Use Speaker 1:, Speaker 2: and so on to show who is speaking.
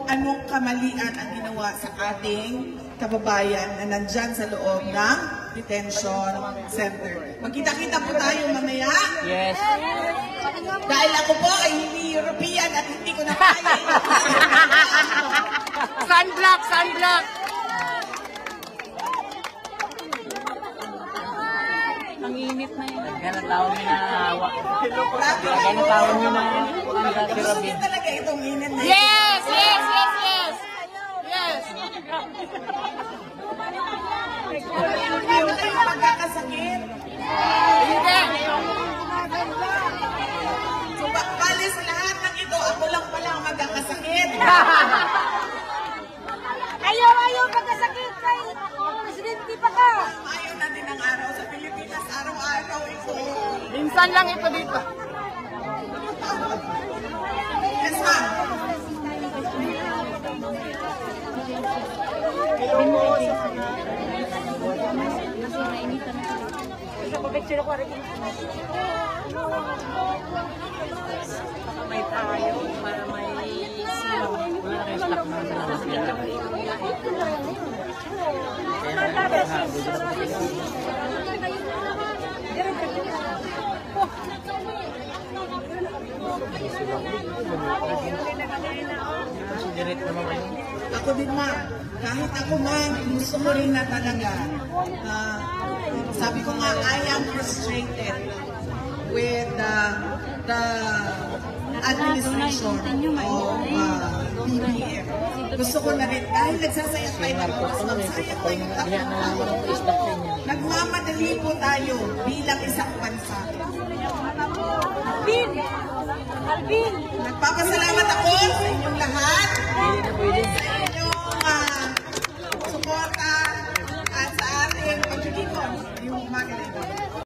Speaker 1: anong kamalian ang ginawa sa ating kababayan na nandyan sa loob ng detention center. Magkita-kita po tayo mamaya.
Speaker 2: Yes.
Speaker 1: Dahil ako po ay hindi European at hindi ko na kaya.
Speaker 2: Sunblock, sunblock. Ang init na yun. Kaya natawag niyo na awa. Kaya natawag niyo na si
Speaker 1: Gusto
Speaker 2: Robin.
Speaker 1: niyo talaga itong init na
Speaker 2: Yes, yes, yes, yes. Yes.
Speaker 1: Hindi ba kayo magkakasakit?
Speaker 2: Hindi.
Speaker 1: So, bali sa lahat ng ito, ako lang pala ang magkakasakit.
Speaker 3: Ayaw magkasakit kay presidente pa ka.
Speaker 1: Ayaw natin ang araw sa Pilipinas, araw-araw ito.
Speaker 2: Minsan lang ito dito.
Speaker 1: Yes, ma'am.
Speaker 2: May tayo para may silaw. Wala na yung stock na
Speaker 1: Ako din, ma'am. Kahit ako, ma'am, gusto ko rin na talaga. Sabi ko nga, I am frustrated with the administration of BBM. Gusto ko na rin, dahil nagsasayang tayo ng oras, magsayang tayo. Nagmamadali po tayo bilang isang bansa.
Speaker 3: Alvin!
Speaker 1: Nagpapasalamat ako sa inyong lahat